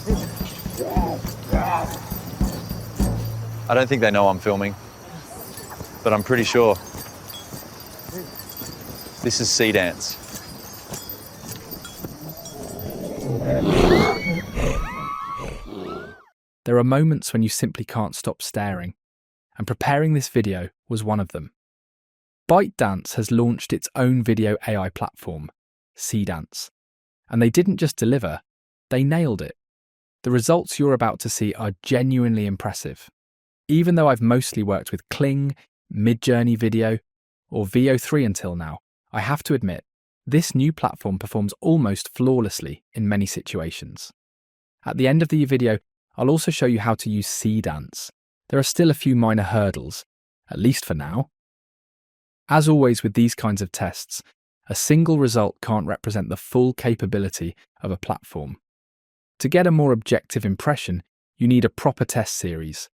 I don't think they know I'm filming, but I'm pretty sure. This is Seedance. There are moments when you simply can't stop staring, and preparing this video was one of them. Bytedance has launched its own video AI platform, Seedance, and they didn't just deliver, they nailed it. The results you're about to see are genuinely impressive. Even though I've mostly worked with Kling, Midjourney Video, or VO3 until now, I have to admit, this new platform performs almost flawlessly in many situations. At the end of the video, I'll also show you how to use Seedance. There are still a few minor hurdles, at least for now. As always with these kinds of tests, a single result can't represent the full capability of a platform. To get a more objective impression, you need a proper test series,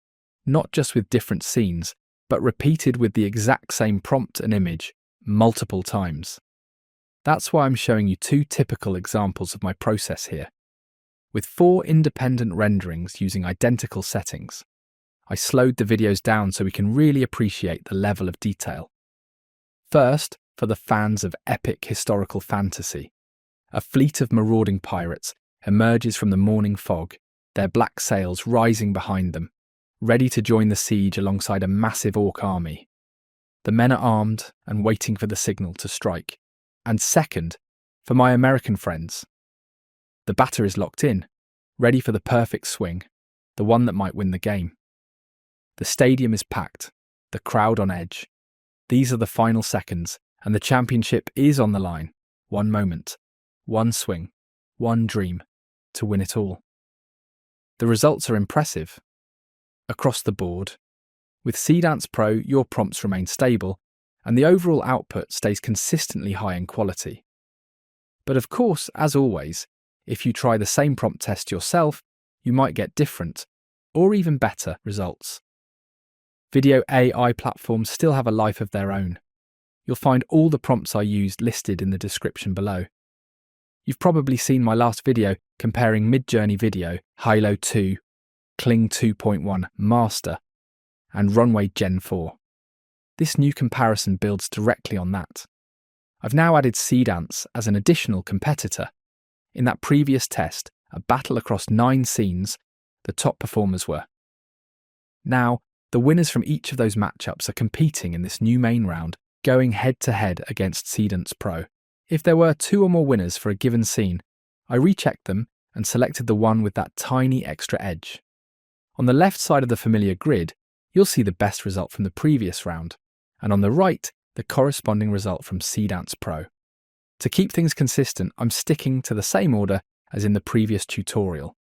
not just with different scenes, but repeated with the exact same prompt and image multiple times. That's why I'm showing you two typical examples of my process here. With 4 independent renderings using identical settings, I slowed the videos down so we can really appreciate the level of detail. First, for the fans of epic historical fantasy, a fleet of marauding pirates emerges from the morning fog, their black sails rising behind them, ready to join the siege alongside a massive orc army. The men are armed and waiting for the signal to strike. And second, for my American friends, the batter is locked in, ready for the perfect swing, the one that might win the game. The stadium is packed, the crowd on edge. These are the final seconds, and the championship is on the line. One moment, one swing, one dream, to win it all. The results are impressive. Across the board, with Seedance Pro, your prompts remain stable, and the overall output stays consistently high in quality. But of course, as always, if you try the same prompt test yourself, you might get different, or even better, results. Video AI platforms still have a life of their own. You'll find all the prompts I used listed in the description below. You've probably seen my last video comparing Midjourney Video, Hailuo 2, Kling 2.1 Master, and Runway Gen-4. This new comparison builds directly on that. I've now added Seedance as an additional competitor. In that previous test, a battle across 9 scenes, the top performers were. Now, the winners from each of those matchups are competing in this new main round, going head-to-head against Seedance Pro. If there were 2 or more winners for a given scene, I rechecked them and selected the one with that tiny extra edge. On the left side of the familiar grid, you'll see the best result from the previous round, and on the right, the corresponding result from Seedance Pro. To keep things consistent, I'm sticking to the same order as in the previous tutorial.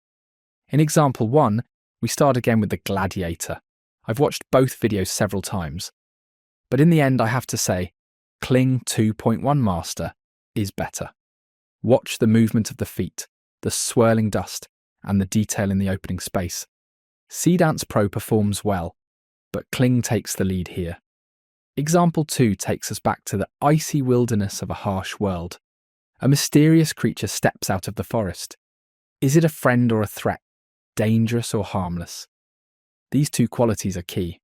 In example 1, we start again with the gladiator. I've watched both videos several times, but in the end I have to say, Kling 2.1 Master is better. Watch the movement of the feet, the swirling dust, and the detail in the opening space. Seedance Pro performs well, but Kling takes the lead here. Example 2 takes us back to the icy wilderness of a harsh world. A mysterious creature steps out of the forest. Is it a friend or a threat? Dangerous or harmless? These 2 qualities are key.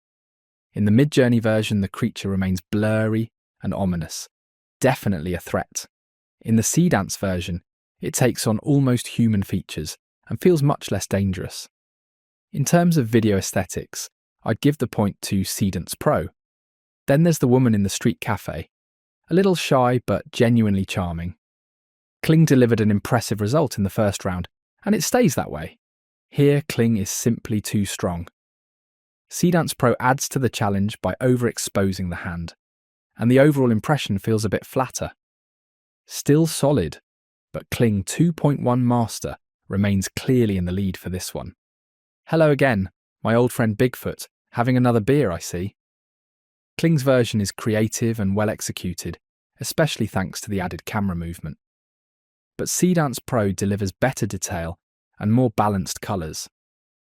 In the Midjourney version, the creature remains blurry and ominous, definitely a threat. In the Seedance version, it takes on almost human features and feels much less dangerous. In terms of video aesthetics, I'd give the point to Seedance Pro. Then there's the woman in the street cafe, a little shy but genuinely charming. Kling delivered an impressive result in the first round, and it stays that way. Here, Kling is simply too strong. Seedance Pro adds to the challenge by overexposing the hand, and the overall impression feels a bit flatter. Still solid, but Kling 2.1 Master remains clearly in the lead for this one. Hello again, my old friend Bigfoot, having another beer, I see. Kling's version is creative and well executed, especially thanks to the added camera movement. But Seedance Pro delivers better detail and more balanced colours.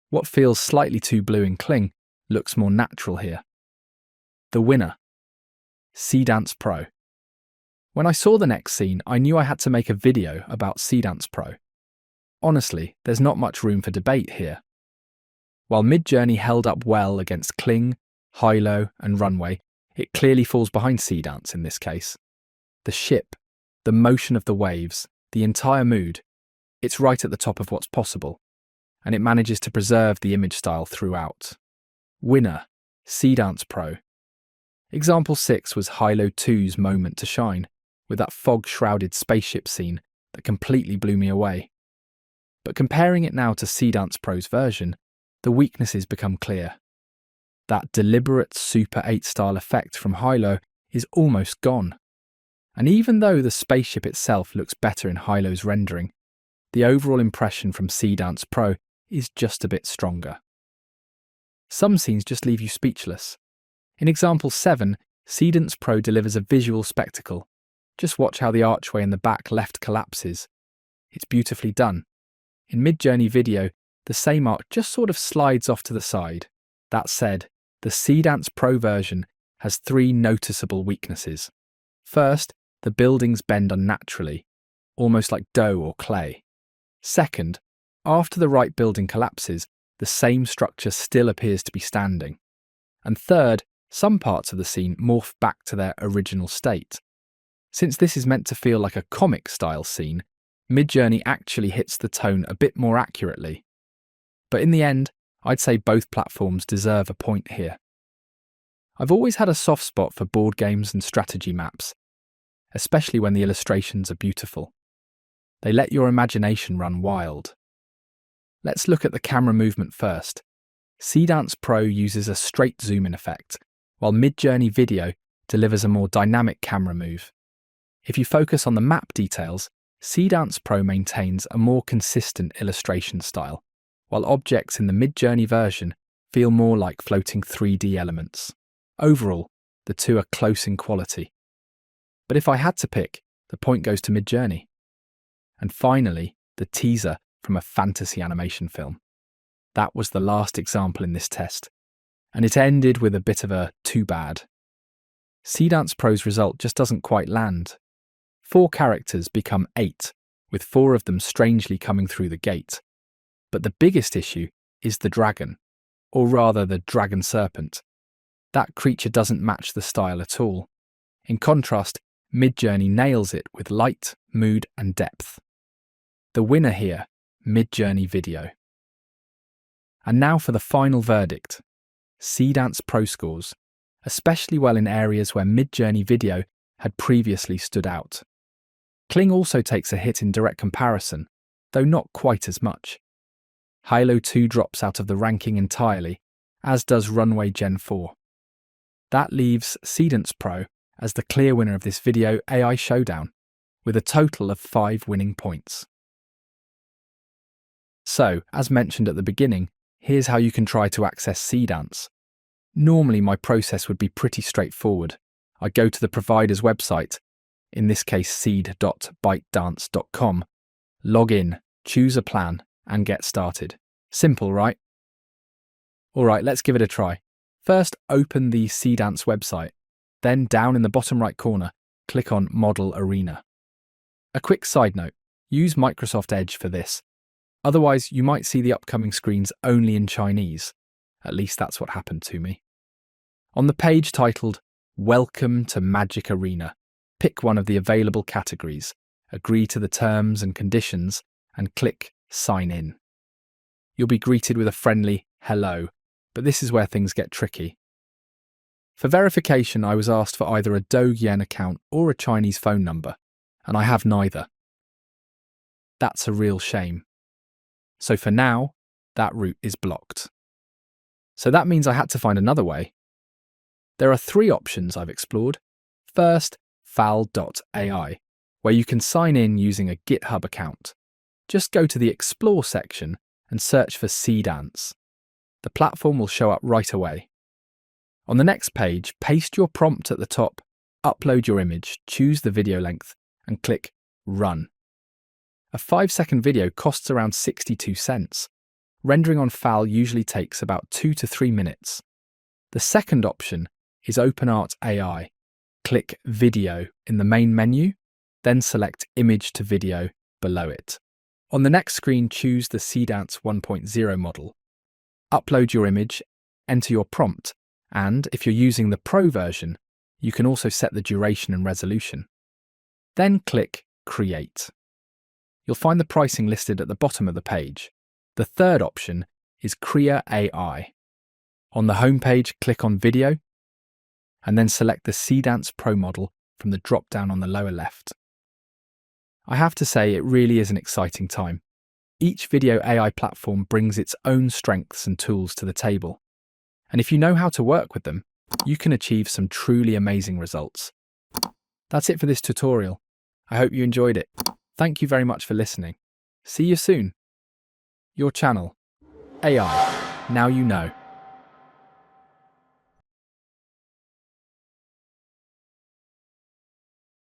What feels slightly too blue in Kling looks more natural here. The winner, Seedance Pro. When I saw the next scene, I knew I had to make a video about Seedance Pro. honestly, there's not much room for debate here. While Midjourney held up well against Kling, Hailuo, and Runway, it clearly falls behind Seedance in this case. The ship, the motion of the waves, the entire mood, it's right at the top of what's possible, and it manages to preserve the image style throughout. Winner, Seedance Pro. Example 6 was Hailuo 2's moment to shine, with that fog-shrouded spaceship scene that completely blew me away. But comparing it now to Seedance Pro's version, the weaknesses become clear. That deliberate Super 8 style effect from Hailuo is almost gone. And even though the spaceship itself looks better in Hailuo's rendering, the overall impression from Seedance Pro is just a bit stronger. Some scenes just leave you speechless. In example 7, Seedance Pro delivers a visual spectacle. Just watch how the archway in the back left collapses. It's beautifully done. In Midjourney video, the same arc just sort of slides off to the side. That said, the Seedance Pro version has 3 noticeable weaknesses. First, the buildings bend unnaturally, almost like dough or clay. Second, after the right building collapses, the same structure still appears to be standing. And third, some parts of the scene morph back to their original state. Since this is meant to feel like a comic-style scene, Midjourney actually hits the tone a bit more accurately. But in the end, I'd say both platforms deserve a point here. I've always had a soft spot for board games and strategy maps, especially when the illustrations are beautiful. They let your imagination run wild. Let's look at the camera movement first. Seedance Pro uses a straight zoom-in effect, while Midjourney Video delivers a more dynamic camera move. If you focus on the map details, Seedance Pro maintains a more consistent illustration style, while objects in the Midjourney version feel more like floating 3D elements. Overall, the two are close in quality. But if I had to pick, the point goes to Midjourney. And finally, the teaser from a fantasy animation film. That was the last example in this test, and it ended with a bit of a too bad. Seedance Pro's result just doesn't quite land. 4 characters become 8, with 4 of them strangely coming through the gate. But the biggest issue is the dragon, or rather the dragon serpent. That creature doesn't match the style at all. In contrast, Midjourney nails it with light, mood, and depth. The winner here, Midjourney Video. And now for the final verdict. Seedance Pro scores, especially well in areas where Midjourney Video had previously stood out. Kling also takes a hit in direct comparison, though not quite as much. Hailuo 2 drops out of the ranking entirely, as does Runway Gen-4. That leaves Seedance Pro as the clear winner of this video AI showdown, with a total of 5 winning points. So, as mentioned at the beginning, here's how you can try to access Seedance. Normally my process would be pretty straightforward. I go to the provider's website, in this case seed.bytedance.com, log in, choose a plan, and get started. Simple, right? Alright, let's give it a try. First, open the Seedance website. Then, down in the bottom right corner, click on Model Arena. A quick side note, use Microsoft Edge for this. Otherwise, you might see the upcoming screens only in Chinese. At least that's what happened to me. On the page titled, Welcome to Magic Arena, pick one of the available categories, agree to the terms and conditions, and click Sign In. You'll be greeted with a friendly hello, but this is where things get tricky. For verification, I was asked for either a Douyin account or a Chinese phone number, and I have neither. That's a real shame. So for now, that route is blocked. So that means I had to find another way. There are 3 options I've explored. First, Fal.ai, where you can sign in using a GitHub account. Just go to the Explore section and search for Seedance. The platform will show up right away. On the next page, paste your prompt at the top, upload your image, choose the video length, and click Run. A 5-second video costs around 62 cents. Rendering on Fal usually takes about 2 to 3 minutes. The second option is OpenArt AI. Click Video in the main menu, then select Image to Video below it. On the next screen, choose the Seedance 1.0 model. Upload your image, enter your prompt, and if you're using the Pro version, you can also set the duration and resolution. Then click Create. You'll find the pricing listed at the bottom of the page. The third option is Fal.ai. On the home page, click on Video, and then select the Seedance Pro model from the drop-down on the lower left. I have to say, it really is an exciting time. Each video AI platform brings its own strengths and tools to the table. And if you know how to work with them, you can achieve some truly amazing results. That's it for this tutorial. I hope you enjoyed it. Thank you very much for listening. See you soon. Your channel, AI, Now You Know.